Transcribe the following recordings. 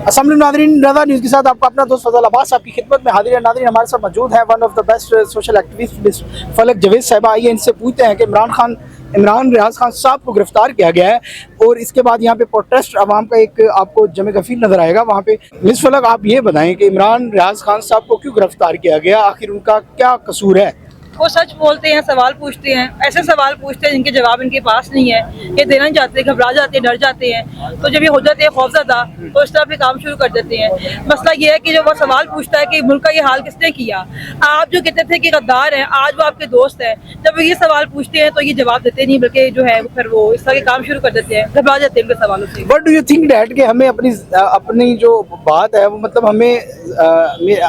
अस्सलाम वालेकुम नाज़रीन, रज़ा न्यूज़ के साथ आपका अपना दोस्त फजल अब्बास आपकी खिदमत में हाजिर है। नाज़रीन, हमारे साथ मौजूद है one of the best social activist फलक जवेद साहिबा। आइए इनसे पूछते हैं कि इमरान रियाज खान साहब को गिरफ्तार किया गया है और इसके बाद यहाँ पे प्रोटेस्ट अवाम का एक आपको जमे गफीर नजर आएगा वहाँ पे। मिस फलक, आप ये बताएं कि इमरान रियाज खान साहब को क्यों गिरफ्तार किया गया, आखिर उनका क्या कसूर है? वो सच बोलते हैं, सवाल पूछते हैं, ऐसे सवाल पूछते हैं जिनके जवाब इनके पास नहीं है, ये देना नहीं चाहते, घबरा जाते हैं, डर जाते हैं। तो जब ये हो जाते हैं खौफजदा तो इस तरह पे काम शुरू कर देते हैं। मसला ये है कि जो वो सवाल पूछता है कि मुल्क का ये हाल किसने किया, आप जो कहते थे कि गद्दार हैं, आज वो आपके दोस्त हैं, जब ये सवाल पूछते हैं तो ये जवाब देते नहीं, बल्कि जो है फिर वो इस तरह के काम शुरू कर देते हैं, घबरा जाते हैं उनके सवालों से। But do you think that कि हमें अपनी जो बात है वो मतलब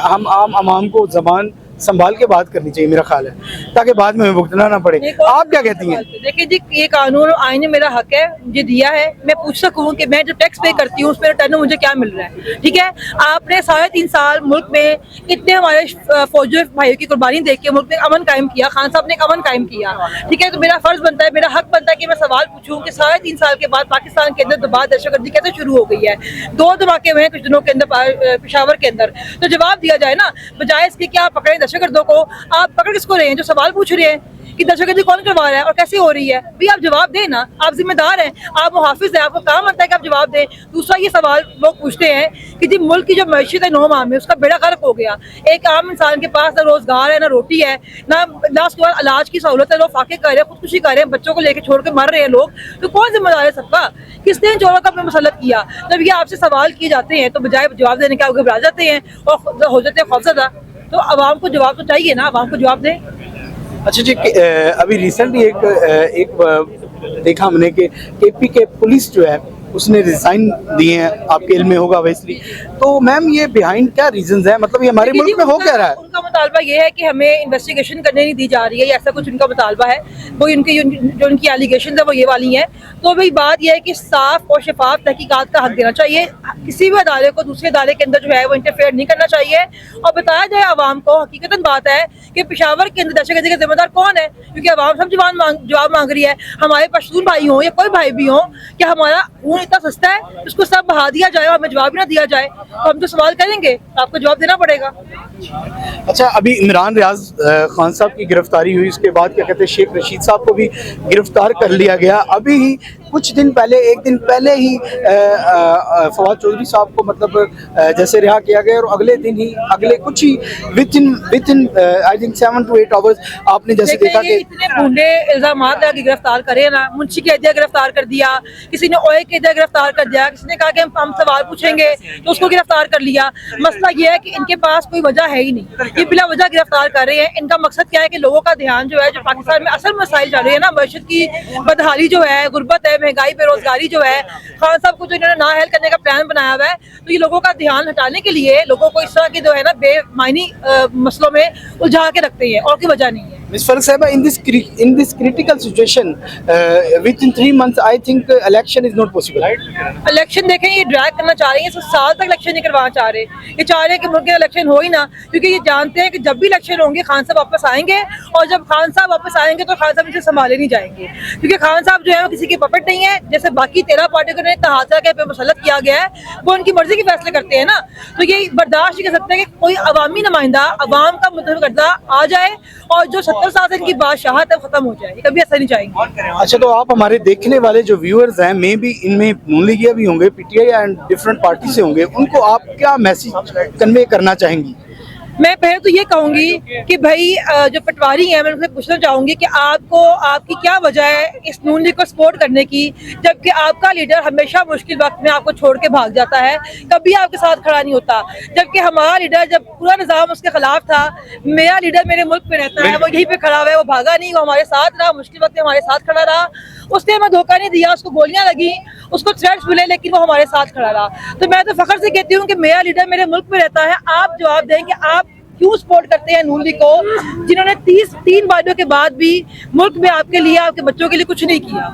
हम आम आवाम को जबान संभाल के बात करनी चाहिए, मेरा ख्याल है, ताकि बाद में हमें भुगतना ना पड़े। आप क्या कहती हैं? देखिए जी, ये कानून और आईन ने मेरा हक है, मुझे दिया है, मैं पूछ सकूं कि मैं जो टैक्स पे करती हूँ उस पर रिटर्न मुझे क्या मिल रहा है। ठीक है, आपने 3.5 साल मुल्क में इतने हमारे फौजी भाइयों की कुर्बानी देख के मुल्क में अमन कायम किया, खान साहब ने अमन कायम किया। ठीक है, तो मेरा फर्ज बनता है, मेरा हक बनता है कि मैं सवाल पूछूं कि 3.5 साल के बाद पाकिस्तान के अंदर दोबारा दहशतगर्दी कैसे शुरू हो गई है। 2 धमाके हुए हैं कुछ दिनों के अंदर पेशावर के अंदर, तो जवाब दिया जाए ना, बजाय इसके कि आप पकड़े दहशतगर्दों को। आप पकड़ किसको रहे हैं? जो सवाल पूछ रहे हैं कि दहशतगर्दी कौन करवा रहा है और कैसे हो रही है, भी आप जवाब दें ना, आप जिम्मेदार हैं, आप मुहाफिज हैं, आपको काम बनता है कि आप जवाब दें। दूसरा ये सवाल लोग पूछते हैं कि जी मुल्क की जो मैशियत है 9 माह में उसका बेड़ा गर्क हो गया, एक आम इंसान के पास ना रोजगार है, ना रोटी है, ना उसके बाद इलाज की सहूलत है, लोग फाके कर रहे हैं, खुदकुशी कर रहे हैं, बच्चों को लेकर छोड़ के मर रहे हैं लोग, तो कौन जिम्मेदार है सबका? किसने इन चोरों का अपने मुसल्लत किया? जब ये आपसे सवाल किए जाते हैं तो बजाय जवाब देने के आप घबरा जाते हैं और हो जाते हैं खौफजदा। तो आवाम को जवाब तो चाहिए ना, आवाम को जवाब दें। अच्छा जी, अभी रिसेंटली एक देखा हमने कि केपी के पुलिस जो है उसने रिजाइन दिए हैं, आपके इल्म में होगा ऑब्वियसली। तो मैम ये बिहाइंड क्या रीजंस है, मतलब ये हमारे मुल्क में हो क्या रहा है? उनका मुतालबा ये है कि हमें इन्वेस्टिगेशन करने नहीं दी जा रही है, ऐसा कुछ उनका मुतालबा है। वो जो उनकी एलिगेशन है वो ये वाली हैं। तो भाई बात यह है कि साफ और शफाफ तहकीकात का हक देना चाहिए, किसी भी अदारे को दूसरे अदारे के अंदर जो है वो इंटरफेयर नहीं करना चाहिए, और बताया जाए आवाम को। हकीकतन बात है कि पेशावर के अंदर दहशतगर्दी का जिम्मेदार कौन है, क्योंकि आवाम सब जवाब मांग रही है। हमारे पश्तून भाई हों या कोई भाई भी हो, कि हमारा खून इतना सस्ता है उसको सब बहा दिया जाए और हमें जवाब भी ना दिया जाए, तो हम तो सवाल करेंगे, आपको जवाब देना पड़ेगा। अच्छा, अभी इमरान रियाज खान साहब की गिरफ्तारी हुई, उसके बाद क्या कहते हैं शेख रशीद साहब को भी गिरफ्तार कर लिया गया। अभी ही कुछ दिन पहले, एक दिन पहले ही फवाद चौधरी साहब को मतलब जैसे रिहा किया गया, और अगले दिन ही अगले कुछ ही within I think 7 to 8 hours आपने जैसे देखा कि इतने बूढ़े इल्जाम लगा के गिरफ्तार करे ना, मुंशी के अहदिया गिरफ्तार कर दिया, किसी ने ओए के अहदिया गिरफ्तार कर दिया, किसी ने कहा कि हम सवाल पूछेंगे तो उसको गिरफ्तार कर लिया। मसला ये है कि इनके पास कोई वजह है ही नहीं, ये बिला वजह गिरफ्तार कर रहे हैं। इनका मकसद क्या है कि लोगों का ध्यान जो है, जो पाकिस्तान में असल मसाइल चल रहे हैं ना, मैशत की बदहाली जो है, गुर्बत है, महंगाई, बेरोजगारी जो है, खान साहब को जो इन्होंने ना हेल करने का प्लान बनाया हुआ है, तो ये लोगों का ध्यान हटाने के लिए लोगों को इस तरह के जो है ना बेमायनी मसलों में उलझा के रखते हैं, और कोई वजह नहीं है। Ms. Faruk Sahiba, in this critical situation, within 3 months, I think election is not possible. Election देखें, ये ड्रैग करना चाह रहे हैं, 100 साल तक इलेक्शन नहीं करवाना चाह रहे, ये चाह रहे हैं कि मुल्क में इलेक्शन हो ही ना, क्योंकि ये जानते हैं कि जब भी इलेक्शन होंगे खान साहब वापस आएंगे, और जब खान साहब वापस आएंगे तो खान साहब इनसे संभाले नहीं जाएंगे, क्योंकि खान साहब जो है वो किसी के पपेट नहीं है। जैसे बाकी 13 पार्टियों को तहाजा के पे मुसल्लत किया गया है, वो उनकी मर्जी के फैसले करते हैं ना, तो ये बर्दाश्त नहीं कर सकते कि कोई अवामी नुमाइंदा अवाम का मुतहफ़ आ जाए और जो 70 साल से इनकी बादशाहत है खत्म हो जाए, कभी ऐसा नहीं चाहेंगे। अच्छा, तो आप हमारे देखने वाले जो व्यूअर्स हैं, मे भी इनमें नून लीगिया भी होंगे, पीटीआई एंड डिफरेंट पार्टी से होंगे, उनको आप क्या मैसेज कन्वे करना चाहेंगी? मैं पहले तो ये कहूंगी कि भाई जो पटवारी हैं, मैं उनसे पूछना चाहूंगी कि आपकी क्या वजह है इस नून लीग को सपोर्ट करने की, जबकि आपका लीडर हमेशा मुश्किल वक्त में आपको छोड़ के भाग जाता है, कभी आपके साथ खड़ा नहीं होता। जबकि हमारा लीडर, जब पूरा निज़ाम उसके खिलाफ था, मेरा लीडर मेरे मुल्क में रहता है, वो यहीं पे खड़ा हुआ है, वो भागा नहीं, वो हमारे साथ रहा, मुश्किल वक्त में हमारे साथ खड़ा रहा, उसने हमें धोखा नहीं दिया, उसको गोलियां लगी, उसको थ्रेट्स मिले, लेकिन वो हमारे साथ खड़ा रहा। तो मैं तो फख्र से कहती हूँ कि मेरा लीडर मेरे मुल्क में रहता है। आप जवाब दें कि आप क्यों सपोर्ट करते हैं नून लीग को, जिन्होंने 3 वायदों के बाद भी मुल्क में आपके लिए, आपके बच्चों के लिए कुछ नहीं किया।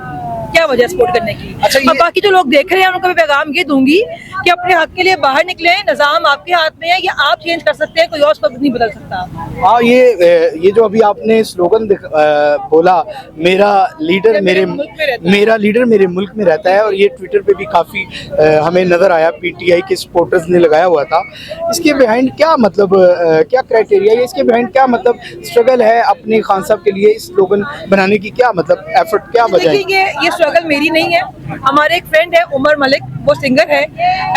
क्या वजह सपोर्ट करने की। अच्छा, ये- और बाकी जो लोग देख रहे हैं उनको मैं पैगाम ये दूंगी कि अपने हक के लिए बाहर निकले, निजाम आपके हाथ में है, ये आप चेंज कर सकते हैं, कोई और उसको नहीं बदल सकता। हाँ, ये जो अभी आपने स्लोगन बोला, मेरा लीडर मेरे मेरा लीडर मेरे मुल्क में रहता है, और ये ट्विटर पे भी काफ़ी हमें नज़र आया, पीटीआई के सपोर्टर्स ने लगाया हुआ था। इसके बिहाइंड क्या मतलब क्या क्राइटेरिया है, इसके बिहाइंड क्या मतलब स्ट्रगल है अपने खान साहब के लिए इस स्लोगन बनाने की, क्या मतलब एफर्ट, क्या वजह है? देखिए ये स्ट्रगल मेरी नहीं है, हमारे एक फ्रेंड है उमर मलिक, वो सिंगर है।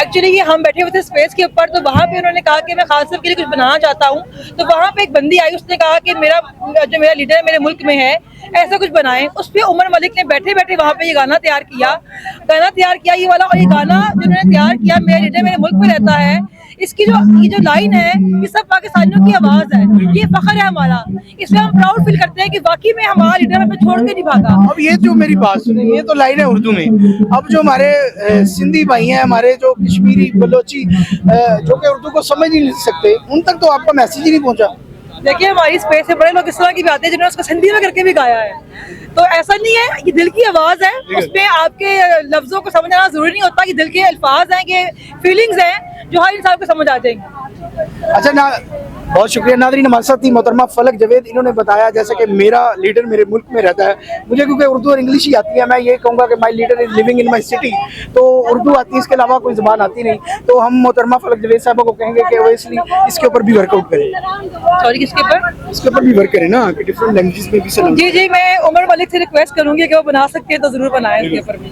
एक्चुअली ये हम बैठे हुए थे स्पेस के ऊपर, तो वहाँ पे उन्होंने कहा कि मैं खान साहब के लिए कुछ बनाना चाहता हूँ। तो वहाँ पे एक बंदी आई, उसने कहा कि मेरा लीडर है मेरे मुल्क में है, ऐसा कुछ बनाएं। उस पे उमर मलिक ने बैठे बैठे वहाँ पे ये गाना तैयार किया ये वाला। और ये गाना जो उन्होंने तैयार किया, मेरा लीडर मेरे मुल्क में रहता है, इसकी ये जो लाइन है, ये सब पाकिस्तानियों की आवाज है, ये फख्र है हमारा, इसमें हम प्राउड फील करते हैं कि वाकई में हमारा लीडर हमें छोड़ के नहीं भागा। अब ये जो मेरी बात सुने, ये तो लाइन है उर्दू में। अब जो हमारे सिंधी भाई हैं, हमारे जो कश्मीरी बलोची जो कि उर्दू को समझ नहीं सकते, उन तक तो आपका मैसेज ही नहीं पहुंचा। देखिए हमारी स्पेस से बड़े लोग इस तरह की भी आते हैं जिन्होंने उसको हिंदी में करके भी गाया है, तो ऐसा नहीं है, ये दिल की आवाज है, उसमें आपके लफ्जों को समझना जरूरी नहीं होता, कि दिल के अल्फाज हैं, ये फीलिंग्स हैं जो हर इंसान को समझ आ जाएंगी। अच्छा ना, बहुत शुक्रिया। नाज़रीन, हमारे साथ थी मोहतरमा फलक जवेद, इन्होंने बताया जैसे कि मेरा लीडर मेरे मुल्क में रहता है। मुझे क्योंकि उर्दू और इंग्लिश ही आती है, मैं ये कहूँगा कि my leader is living in my city, तो उर्दू आती है, इसके अलावा कोई ज़बान आती नहीं। तो हम मोहतरमा फलक जवेद साहबा को कहेंगे कि वो इसलिए इसके ऊपर भी वर्कआउट करें, सॉरी किसके ऊपर? इसके ऊपर भी वर्क करें ना, कि डिफरेंट लैंग्वेज में भी जी, मैं उमर मलिक से रिक्वेस्ट करूंगी कि वो बना सकते हैं तो जरूर बनाएं इसके ऊपर भी।